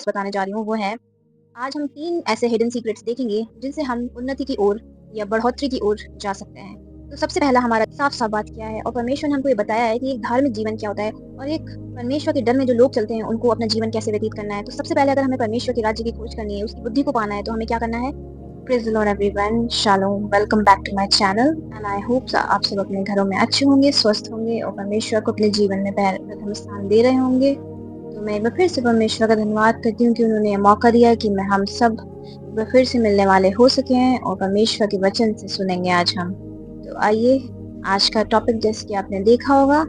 बताने जा रही हूँ वो है, आज हम 3 ऐसे हिडन सीक्रेट्स देखेंगे जिनसे हम उन्नति की ओर या बढ़ोतरी की ओर जा सकते हैं। तो सबसे पहला हमारा साफ-साफ बात क्या है और परमेश्वर ने हमको ये बताया है कि एक धार्मिक जीवन क्या होता है और एक परमेश्वर के डर में जो लोग चलते हैं उनको अपना जीवन कैसे व्यतीत करना है। तो सबसे पहले अगर हमें परमेश्वर के राज्य की खोज करनी है, उसकी बुद्धि को पाना है तो हमें क्या करना है? Praise the Lord everyone, shalom, welcome back to my channel and I hope आप सब अपने घरों में अच्छे होंगे, स्वस्थ होंगे और परमेश्वर को अपने जीवन में प्रथम स्थान दे रहे होंगे। तो मैं एक बार फिर से परमेश्वर का धन्यवाद करती हूँ कि उन्होंने ये मौका दिया कि मैं हम सब एक बार फिर से मिलने वाले हो सके हैं और परमेश्वर के वचन से सुनेंगे आज हम। तो आइए, आज का टॉपिक जैसे कि आपने देखा होगा,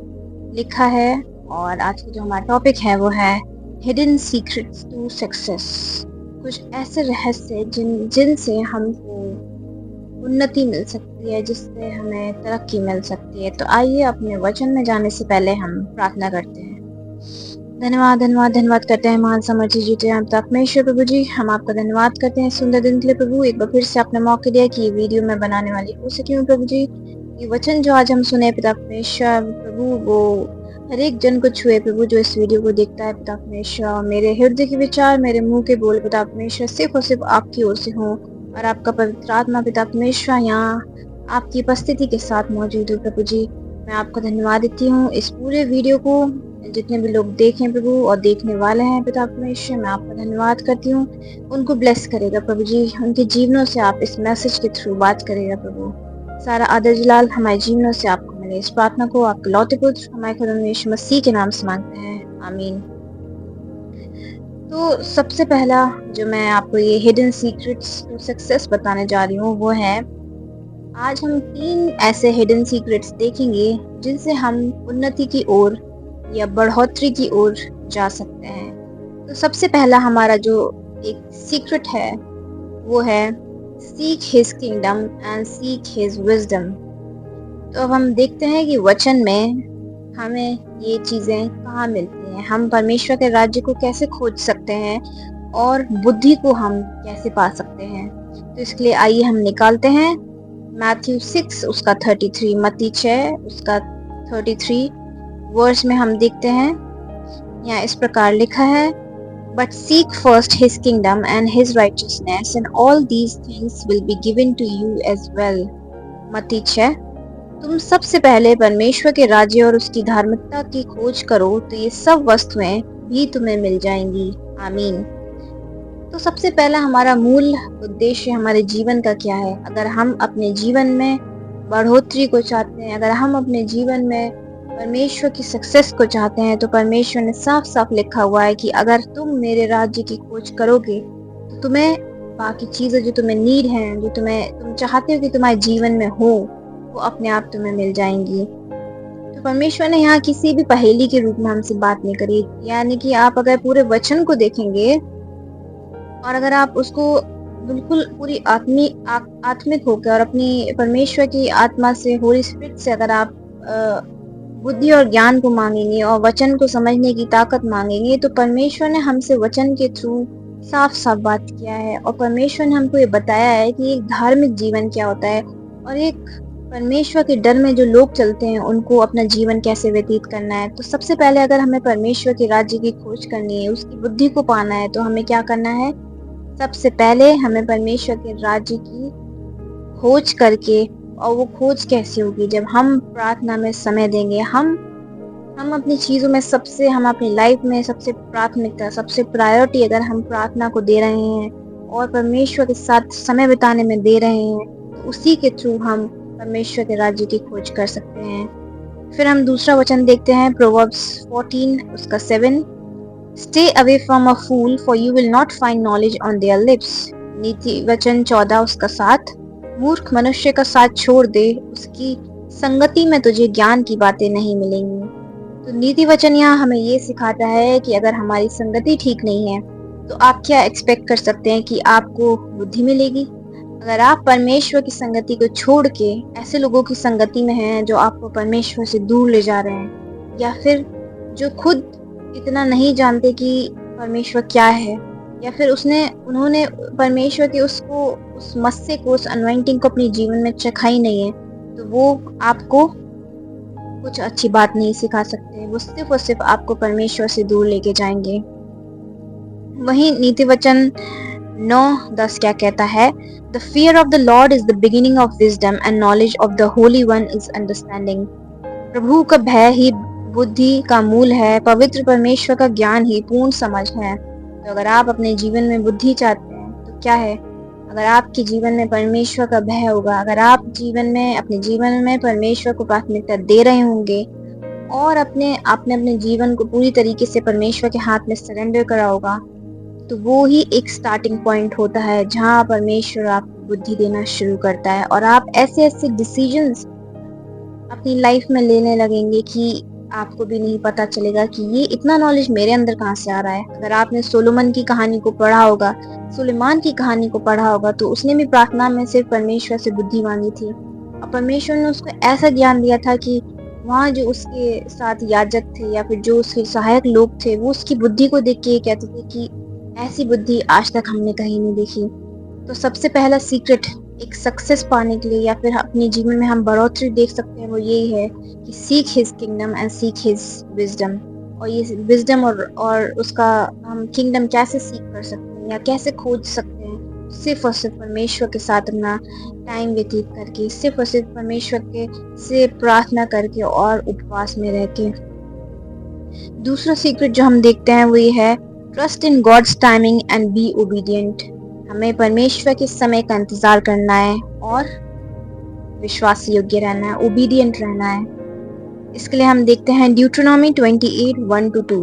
लिखा है और आज का जो हमारा टॉपिक है वो है हिडन सीक्रेट्स टू सक्सेस। कुछ ऐसे रहस्य जिनसे हमको उन्नति मिल सकती है, जिससे हमें तरक्की मिल सकती है। तो आइए अपने वचन में जाने से पहले हम प्रार्थना करते हैं। धन्यवाद, धन्यवाद, धन्यवाद करते हैं महान सामर्थ्य जीते हैं परमेश्वर प्रभु जी, हम आपका धन्यवाद करते हैं सुंदर दिन के लिए प्रभु। एक बार फिर से आपने मौका दिया कि ये वीडियो मैं बनाने वाली हो सकी हूँ प्रभु जी। ये वचन जो आज हम सुने पिता परमेश्वर प्रभु, वो हर एक जन को छुए प्रभु जो इस वीडियो को देखता है पिता परमेश्वर। मेरे हृदय के विचार, मेरे मुंह के बोल पिता परमेश्वर सिर्फ और सिर्फ आपकी ओर से हों और आपका पवित्र आत्मा पिता परमेश्वर यहाँ आपकी उपस्थिति के साथ मौजूद हो प्रभु जी। मैं आपका धन्यवाद देती हूँ इस पूरे वीडियो को जितने भी लोग देखें प्रभु और देखने वाले हैं पिता परमेश्वर, मैं आपका धन्यवाद करती हूँ। उनको ब्लेस करेगा प्रभु जी, उनके जीवनों से आप इस मैसेज के थ्रू बात करेगा प्रभु। सारा आदर जलाल हमारे जीवनों से आपको मिले। इस प्रार्थना को आपके लौते पुत्र हमारे खुदा यीशु मसीह के नाम से मांगते हैं, आमीन। तो सबसे पहला जो मैं आपको ये हिडन सीक्रेट्स टू सक्सेस बताने जा रही हूँ वो है, आज हम 3 ऐसे हिडन सीक्रेट्स देखेंगे जिनसे हम उन्नति की ओर या बढ़ोतरी की ओर जा सकते हैं। तो सबसे पहला हमारा जो एक सीक्रेट है वो है seek his kingdom and seek his wisdom. तो अब हम देखते हैं कि वचन में हमें ये चीजें कहाँ मिलती हैं, हम परमेश्वर के राज्य को कैसे खोज सकते हैं और बुद्धि को हम कैसे पा सकते हैं। तो इसके लिए आइए हम निकालते हैं मैथ्यू 6 उसका 33, मत्ती 6 उसका 33 वर्स में हम देखते हैं, यहाँ इस प्रकार लिखा है, but seek first his kingdom and his righteousness and all these things will be given to you as well. मत्ती 6, तुम सबसे पहले परमेश्वर के राज्य और उसकी धार्मिकता की खोज करो तो ये सब वस्तुएं भी तुम्हें मिल जाएंगी, आमीन। तो सबसे पहला हमारा मूल उद्देश्य हमारे जीवन का क्या है? अगर हम अपने जीवन में बढ़ोतरी को चाहते हैं, अगर हम अपने जीवन में परमेश्वर की सक्सेस को चाहते हैं, तो परमेश्वर ने साफ साफ लिखा हुआ है कि अगर तुम मेरे राज्य की खोज करोगे तो तुम्हें बाकी चीजें जो तुम्हें नीड हैं, जो तुम चाहते हो कि तुम्हारे जीवन में हो, वो अपने आप तुम्हें मिल जाएंगी। तो परमेश्वर ने यहाँ किसी भी पहेली के रूप में हमसे बात नहीं करी, यानी कि आप अगर पूरे वचन को देखेंगे और अगर आप उसको बिल्कुल पूरी आत्मिक होकर और अपनी परमेश्वर की आत्मा से, होली स्पिरिट से अगर आप बुद्धि और ज्ञान को मांगेंगे और वचन को समझने की ताकत मांगेंगे, तो परमेश्वर ने हमसे वचन के थ्रू साफ साफ बात किया है और परमेश्वर ने हमको ये बताया है कि एक धार्मिक जीवन क्या होता है और एक परमेश्वर के डर में जो लोग चलते हैं उनको अपना जीवन कैसे व्यतीत करना है। तो सबसे पहले अगर हमें परमेश्वर के राज्य की खोज करनी है, उसकी बुद्धि को पाना है, तो हमें क्या करना है? सबसे पहले हमें परमेश्वर के राज्य की खोज करके, और वो खोज कैसे होगी? जब हम प्रार्थना में समय देंगे, हम अपनी चीजों में सबसे, हम अपनी लाइफ में सबसे प्राथमिकता, सबसे प्रायोरिटी अगर हम प्रार्थना को दे रहे हैं और परमेश्वर के साथ समय बिताने में दे रहे हैं, तो उसी के थ्रू हम परमेश्वर के राज्य की खोज कर सकते हैं। फिर हम दूसरा वचन देखते हैं, प्रोवर्ब्स 14 उसका 7, Stay away from a fool, for you will not find knowledge on their lips. नीति वचन 14 उसका 7, मूर्ख मनुष्य का साथ छोड़ दे, उसकी संगति में तुझे ज्ञान की बातें नहीं मिलेंगी। तो नीति वचन यहाँ हमें ये सिखाता है कि अगर हमारी संगति ठीक नहीं है तो आप क्या एक्सपेक्ट कर सकते हैं कि आपको बुद्धि मिलेगी? अगर आप परमेश्वर की संगति को छोड़ के ऐसे लोगों की संगति में हैं जो आपको परमेश्वर से दूर ले जा रहे हैं, या फिर जो खुद इतना नहीं जानते कि परमेश्वर क्या है, या फिर उन्होंने परमेश्वर के उस मस्से को, उस अनॉइंटिंग को अपने जीवन में चखा ही नहीं है, तो वो आपको कुछ अच्छी बात नहीं सिखा सकते। वो सिर्फ और सिर्फ आपको परमेश्वर से दूर लेके जाएंगे। वहीं नीति वचन 9:10 क्या कहता है? The fear of the Lord is the beginning of wisdom and knowledge of the Holy One is understanding. प्रभु का भय ही बुद्धि का मूल है, पवित्र परमेश्वर का ज्ञान ही पूर्ण समझ है। तो अगर आप अपने जीवन में बुद्धि चाहते हैं तो क्या है? अगर आपके जीवन में परमेश्वर का भय होगा, अगर आप अपने जीवन में परमेश्वर को प्राथमिकता दे रहे होंगे और आपने अपने जीवन को पूरी तरीके से परमेश्वर के हाथ में सरेंडर करा होगा, तो वो ही एक स्टार्टिंग पॉइंट होता है जहाँ परमेश्वर आपको बुद्धि देना शुरू करता है और आप ऐसे ऐसे डिसीजंस अपनी लाइफ में लेने लगेंगे कि आपको भी नहीं पता चलेगा कि ये इतना नॉलेज मेरे अंदर कहाँ से आ रहा है। अगर आपने सोलोमन की कहानी को पढ़ा होगा, सुलेमान की कहानी को पढ़ा होगा, तो उसने भी प्रार्थना में सिर्फ परमेश्वर से बुद्धि मांगी थी और परमेश्वर ने उसको ऐसा ज्ञान दिया था कि वहाँ जो उसके साथ याजक थे या फिर जो उसके सहायक लोग थे, वो उसकी बुद्धि को देख के ये कहते थे कि ऐसी बुद्धि आज तक हमने कहीं नहीं देखी। तो सबसे पहला सीक्रेट एक सक्सेस पाने के लिए या फिर अपने जीवन में हम बढ़ोतरी देख सकते हैं, वो यही है कि seek his kingdom and seek his wisdom. और ये विजडम और उसका हम किंगडम कैसे सीख कर सकते हैं या कैसे खोज सकते हैं? सिर्फ और सिर्फ परमेश्वर के साथ अपना टाइम व्यतीत करके, सिर्फ और सिर्फ परमेश्वर के से प्रार्थना करके और उपवास में रह के। दूसरा सीक्रेट जो हम देखते हैं वो ये है, trust in God's timing and be obedient. हमें परमेश्वर के समय का इंतजार करना है और विश्वास योग्य रहना है, ओबीडियंट रहना है। इसके लिए हम देखते हैं ड्यूटरनॉमी 28:1-2।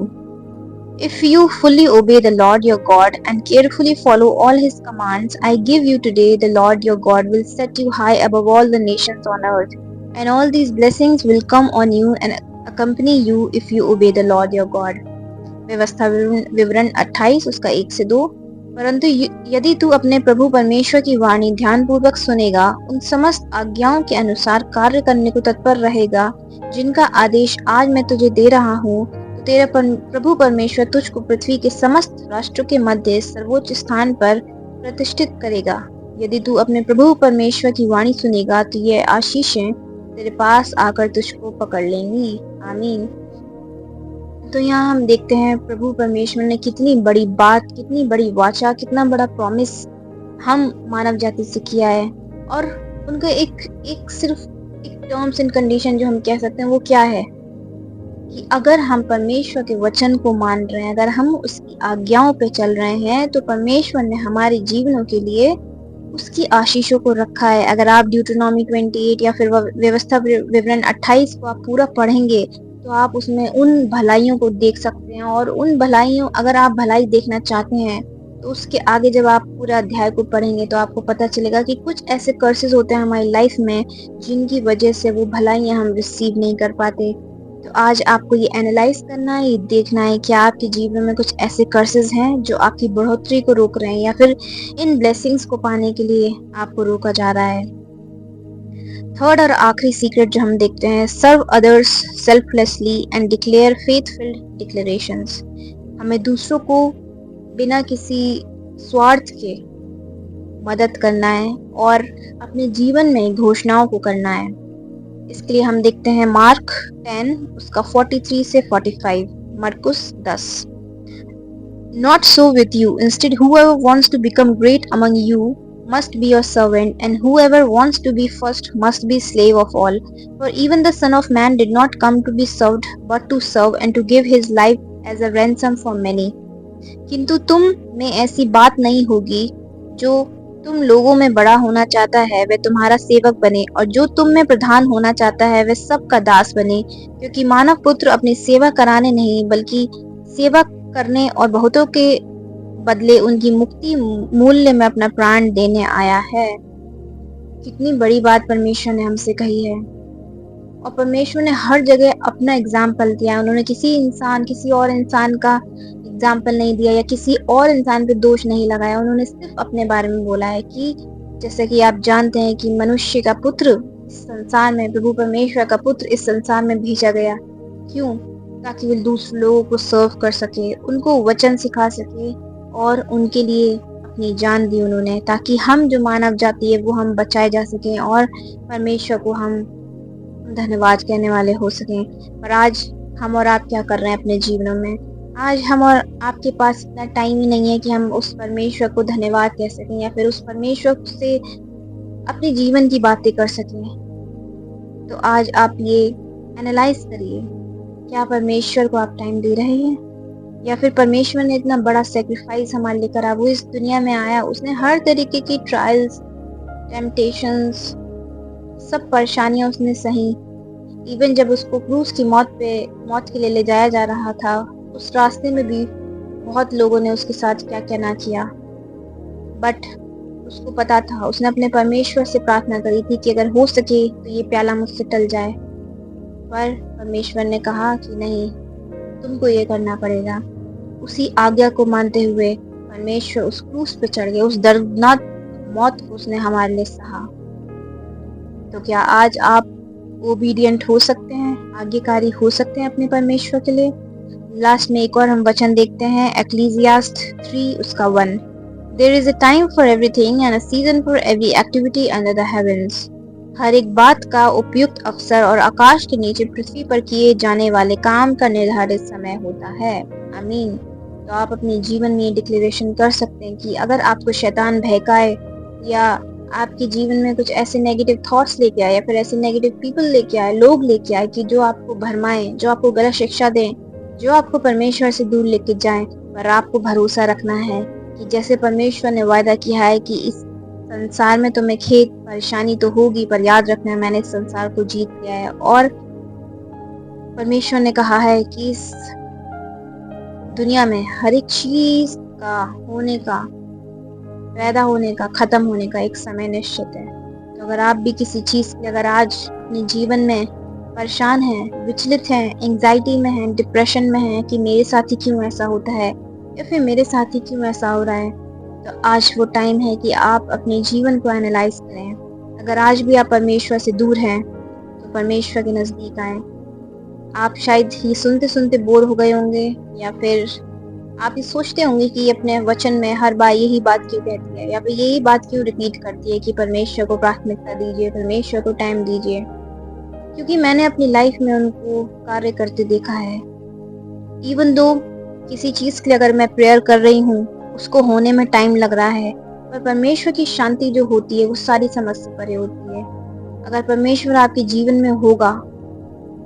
If you fully obey the Lord your God and carefully follow all his commands I give you today, the Lord your God will set you high above all the nations on earth, and all these blessings will come on you and accompany you if you obey the Lord your God। व्यवस्था विवरण 28 उसका 1 से 2। परंतु यदि तू अपने प्रभु परमेश्वर की वाणी ध्यानपूर्वक सुनेगा, उन समस्त आज्ञाओं के अनुसार कार्य करने को तत्पर रहेगा जिनका आदेश आज मैं तुझे दे रहा हूँ, तो तेरा प्रभु परमेश्वर तुझको पृथ्वी के समस्त राष्ट्रों के मध्य सर्वोच्च स्थान पर प्रतिष्ठित करेगा। यदि तू अपने प्रभु परमेश्वर की वाणी सुनेगा तो ये आशीषें तेरे पास आकर तुझको पकड़ लेंगी। आमीन। तो यहाँ हम देखते हैं प्रभु परमेश्वर ने कितनी बड़ी बात, कितनी बड़ी वाचा, कितना बड़ा प्रॉमिस हम मानव जाति से किया है। और उनका एक सिर्फ एक टर्म्स एंड कंडीशन जो हम कह सकते हैं वो क्या है कि अगर हम परमेश्वर के वचन को मान रहे हैं, अगर हम उसकी आज्ञाओं पे चल रहे हैं, तो परमेश्वर ने हमारे जीवनों के लिए उसकी आशीषों को रखा है। अगर आप ड्यूटरनॉमी 28 या फिर व्यवस्था विवरण 28 को आप पूरा पढ़ेंगे तो आप उसमें उन भलाइयों को देख सकते हैं। और उन भलाइयों, अगर आप भलाई देखना चाहते हैं तो उसके आगे जब आप पूरा अध्याय को पढ़ेंगे तो आपको पता चलेगा कि कुछ ऐसे कर्सेस होते हैं हमारी लाइफ में जिनकी वजह से वो भलाइयाँ हम रिसीव नहीं कर पाते। तो आज आपको ये एनालाइज करना है, ये देखना है कि आपके जीवन में कुछ ऐसे कर्सेस हैं जो आपकी बढ़ोतरी को रोक रहे हैं या फिर इन ब्लेसिंग्स को पाने के लिए आपको रोका जा रहा है। थर्ड और आखिरी सीक्रेट जो हम देखते हैं, serve others selflessly and declare faithful declarations. हमें दूसरों को बिना किसी स्वार्थ के मदद करना है और अपने जीवन में घोषणाओं को करना है। इसके लिए हम देखते हैं मार्क 10 उसका 43 से 45, मरकुस 10। Not so with you. Instead, whoever wants to become great among you must be your servant, and whoever wants to be first must be slave of all. For even the Son of Man did not come to be served, but to serve and to give his life as a ransom for many. किंतु तुम में ऐसी बात नहीं होगी, जो तुम लोगों में बड़ा होना चाहता है वह तुम्हारा सेवक बने, और जो तुम में प्रधान होना चाहता है वह सबका दास बने। क्योंकि मानव पुत्र अपनी सेवा कराने नहीं बल्कि सेवा करने और बहुतों के बदले उनकी मुक्ति मूल्य में अपना प्राण देने आया है। कितनी बड़ी बात परमेश्वर ने हमसे कही है। और परमेश्वर ने हर जगह अपना एग्जाम्पल दिया है। उन्होंने किसी और इंसान का एग्जाम्पल नहीं दिया या किसी और इंसान पे दोष नहीं लगाया। उन्होंने सिर्फ अपने बारे में बोला है कि जैसे कि आप जानते हैं कि मनुष्य का पुत्र इस संसार में, प्रभु परमेश्वर का पुत्र इस संसार में भेजा गया। क्यों? ताकि वो दूसरे लोगों को सर्व कर सके, उनको वचन सिखा सके और उनके लिए अपनी जान दी उन्होंने, ताकि हम जो मानव जाति है वो हम बचाए जा सकें और परमेश्वर को हम धन्यवाद कहने वाले हो सकें। पर आज हम और आप क्या कर रहे हैं अपने जीवनों में? आज हम और आपके पास इतना टाइम ही नहीं है कि हम उस परमेश्वर को धन्यवाद कह सकें या फिर उस परमेश्वर से अपने जीवन की बातें कर सकें। तो आज आप ये एनालाइज़ करिए, क्या परमेश्वर को आप टाइम दे रहे हैं? या फिर परमेश्वर ने इतना बड़ा सैक्रिफाइस हमारे लिए करा, वो इस दुनिया में आया, उसने हर तरीके की ट्रायल्स, टेम्पटेशंस, सब परेशानियाँ उसने सही। इवन जब उसको क्रूस की मौत के लिए ले जाया जा रहा था, उस रास्ते में भी बहुत लोगों ने उसके साथ क्या-क्या ना किया। बट उसको पता था, उसने अपने परमेश्वर से प्रार्थना करी थी कि अगर हो सके तो ये प्याला मुझसे टल जाए। पर परमेश्वर ने कहा कि नहीं, तुमको ये करना पड़ेगा। उसी आज्ञा को मानते हुए परमेश्वर उस क्रूस पे चढ़ गए, उस दर्दनाक मौत को उसने हमारे लिए सहा। तो क्या आज आप ओबीडिएंट हो सकते हैं, आज्ञाकारी हो सकते हैं अपने परमेश्वर के लिए? लास्ट में एक और हम वचन देखते हैं, एक्लीसियास्ट 3 उसका 1। There is a time for everything and a season for every activity under the heavens. हर एक बात का उपयुक्त अवसर और आकाश के नीचे पृथ्वी पर किए जाने वाले काम का निर्धारित समय होता है। आमीन। तो आप अपने जीवन में ये डिक्लेरेशन कर सकते हैं कि अगर आपको शैतान बहकाए या आपके जीवन में कुछ ऐसे नेगेटिव थॉट्स लेके आए या फिर ऐसे नेगेटिव पीपल लेके आए, लोग लेके आए कि जो आपको भरमाएं, जो आपको गलत शिक्षा दें, जो आपको परमेश्वर से दूर लेके जाएं, पर आपको भरोसा रखना है कि जैसे परमेश्वर ने वायदा किया है कि इस संसार में तुम्हें खेद परेशानी तो होगी, पर याद रखना मैंने इस संसार को जीत लिया है। और परमेश्वर ने कहा है कि इस दुनिया में हर एक चीज का होने का, पैदा होने का, खत्म होने का एक समय निश्चित है। तो अगर आप भी किसी चीज के अगर आज अपने जीवन में परेशान हैं, विचलित हैं, एंजाइटी में हैं, डिप्रेशन में हैं कि मेरे साथ ही क्यों ऐसा होता है या फिर मेरे साथ ही क्यों ऐसा हो रहा है, तो आज वो टाइम है कि आप अपने जीवन को एनालाइज करें। अगर आज भी आप परमेश्वर से दूर हैं तो परमेश्वर के नजदीक आए। आप शायद ही सुनते सुनते बोर हो गए होंगे या फिर आप ये सोचते होंगे कि अपने वचन में हर बार यही बात क्यों कहती है या फिर यही बात क्यों रिपीट करती है कि परमेश्वर को प्राथमिकता दीजिए, परमेश्वर को टाइम दीजिए। क्योंकि मैंने अपनी लाइफ में उनको कार्य करते देखा है। इवन दो किसी चीज के लिए अगर मैं प्रेयर कर रही हूँ, उसको होने में टाइम लग रहा है, पर परमेश्वर की शांति जो होती है वो सारी समझ से परे होती है। अगर परमेश्वर आपके जीवन में होगा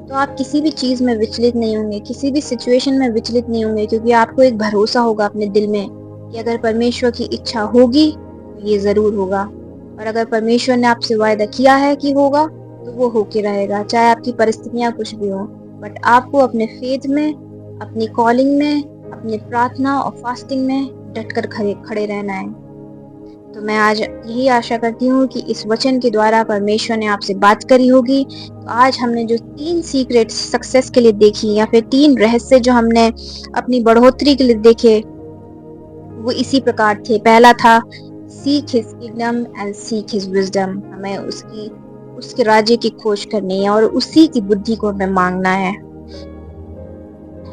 तो आप किसी भी चीज में विचलित नहीं होंगे, किसी भी सिचुएशन में विचलित नहीं होंगे, क्योंकि आपको एक भरोसा होगा अपने दिल में कि अगर परमेश्वर की इच्छा होगी तो ये जरूर होगा। और अगर परमेश्वर ने आपसे वायदा किया है कि होगा तो वो होके रहेगा, चाहे आपकी परिस्थितियां कुछ भी हो। बट आपको अपने फेथ में, अपनी कॉलिंग में, अपनी प्रार्थना और फास्टिंग में डटकर खड़े खड़े रहना है। तो मैं आज यही आशा करती हूँ कि इस वचन के द्वारा परमेश्वर ने आपसे बात करी होगी। तो आज हमने जो 3 सीक्रेट्स सक्सेस के लिए देखी या फिर 3 रहस्य जो हमने अपनी बढ़ोतरी के लिए देखे, वो इसी प्रकार थे। पहला था seek his kingdom and seek his wisdom. हमें उसके राज्य की खोज करनी है और उसी की बुद्धि को हमें मांगना है।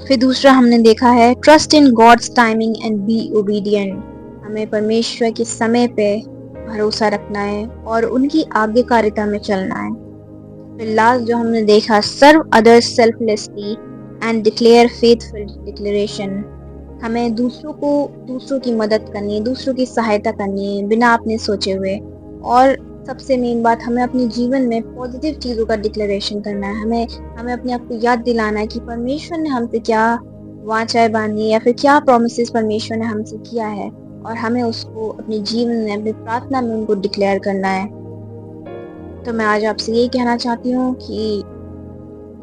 फिर दूसरा हमने देखा है trust in God's timing and be obedient. हमें परमेश्वर के समय पे भरोसा रखना है और उनकी आज्ञाकारिता में चलना है। फिर लास्ट जो हमने देखा, serve others selflessly and declare faithful declaration. हमें दूसरों की मदद करनी है, दूसरों की सहायता करनी है बिना अपने सोचे हुए। और सबसे मेन बात, हमें अपने जीवन में पॉजिटिव चीज़ों का डिक्लेरेशन करना है। हमें हमें अपने आप को याद दिलाना है कि परमेश्वर ने हमसे क्या वाचाएं बांधी है या फिर क्या प्रोमिसेस परमेश्वर ने हमसे किया है, और हमें उसको अपने जीवन में, अपनी प्रार्थना में उनको डिक्लेयर करना है। तो मैं आज आपसे यही कहना चाहती हूँ कि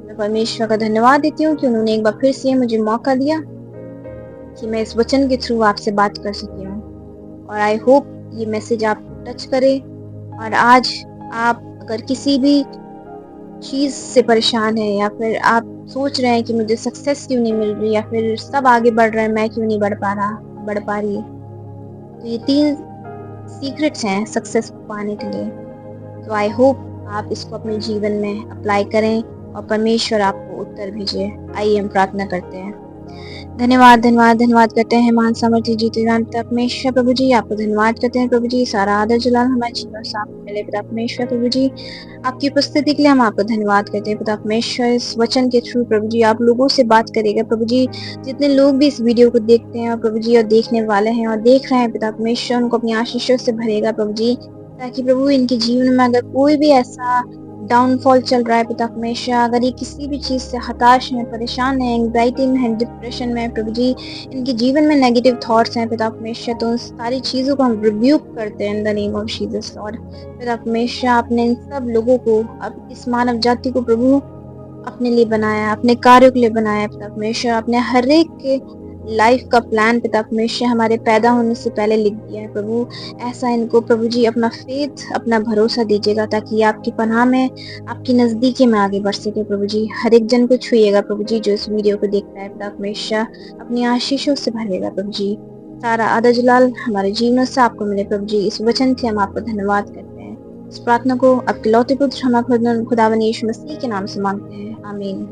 मैं परमेश्वर का धन्यवाद देती हूँ कि उन्होंने एक बार फिर से मुझे मौका दिया कि मैं इस वचन के थ्रू आपसे बात कर सकी हूँ। और आई होप ये मैसेज आपको टच करे। और आज आप अगर किसी भी चीज़ से परेशान है या फिर आप सोच रहे हैं कि मुझे सक्सेस क्यों नहीं मिल रही या फिर सब आगे बढ़ रहे हैं, मैं क्यों नहीं बढ़ पा रही, तो ये 3 सीक्रेट्स हैं सक्सेस को पाने के लिए। तो आई होप आप इसको अपने जीवन में अप्लाई करें और परमेश्वर आपको उत्तर भेजे। आइए हम प्रार्थना करते हैं। धन्यवाद, धन्यवाद, धन्यवाद करते हैं महान सामर्थ्य जीते जान पिता परमेश्वर प्रभु जी, आपको धन्यवाद करते हैं प्रभु जी, सारा आदर जलाल हमारे जीवन से आपको मिले पिता परमेश्वर प्रभु जी। आपकी उपस्थिति के लिए हम आपको धन्यवाद करते हैं पिता परमेश्वर, इस वचन के थ्रू प्रभु जी आप लोगों से बात करिएगा प्रभु जी। जितने लोग भी इस वीडियो को देखते हैं और प्रभु जी और देखने वाले हैं और देख रहे हैं पिता परमेश्वर, उनको अपनी आशीषों से भरेगा प्रभु जी। ताकि प्रभु इनके जीवन में अगर कोई भी ऐसा डाउनफॉल चल रहा है पिता परमेश्वर, अगर ये किसी भी चीज़ से हताश हैं, परेशान हैं, एंग्जायटी में हैं, डिप्रेशन में हैं प्रभु जी, इनके जीवन में नेगेटिव थॉट्स हैं पिता परमेश्वर, तो उन सारी चीज़ों को हम रिब्यूक करते हैं in the name of Jesus Lord. पिता परमेश्वर, आपने इन सब लोगों को, अब इस मानव जाति को प्रभु अपने लिए बनाया, अपने कार्यों के लिए बनाया पिता परमेश्वर। आपने हर एक के लाइफ का प्लान पिता परमेश्वर हमारे पैदा होने से पहले लिख दिया है प्रभु। ऐसा इनको प्रभु जी अपना फेथ, अपना भरोसा दीजिएगा ताकि ये आपकी पनाह में, आपकी नज़दीकी में आगे बढ़ सके प्रभु जी। हर एक जन को छुइएगा प्रभु जी जो इस वीडियो को देख रहा है पिता परमेश्वर, अपनी आशीषों से भरेगा प्रभु जी। सारा आदर जलाल हमारे जीवनों से आपको मिले प्रभु जी। इस वचन से हम आपको धन्यवाद करते हैं। इस प्रार्थना को आपके लौते पुत्र हमारे खुदावन यीशु मसीह के नाम से मांगते हैं, आमीन।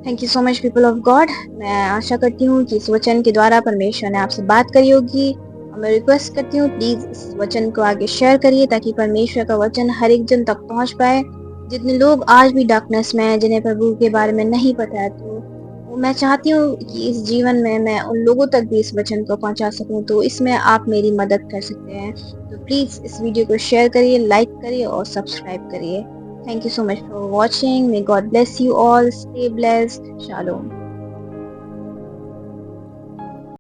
Thank you so much people of God. मैं आशा करती हूँ कि इस वचन के द्वारा परमेश्वर ने आपसे बात करी होगी, और मैं रिक्वेस्ट करती हूँ प्लीज इस वचन को आगे शेयर करिए ताकि परमेश्वर का वचन हर एक जन तक पहुँच पाए। जितने लोग आज भी डार्कनेस में हैं, जिन्हें प्रभु के बारे में नहीं पता है, तो वो मैं चाहती हूँ कि इस जीवन में मैं उन लोगों तक भी इस वचन को पहुँचा सकूँ, तो इसमें आप मेरी मदद कर सकते हैं। तो प्लीज इस वीडियो को शेयर करिए, लाइक करिए और सब्सक्राइब करिए। Thank you so much for watching. May God bless you all. Stay blessed. Shalom.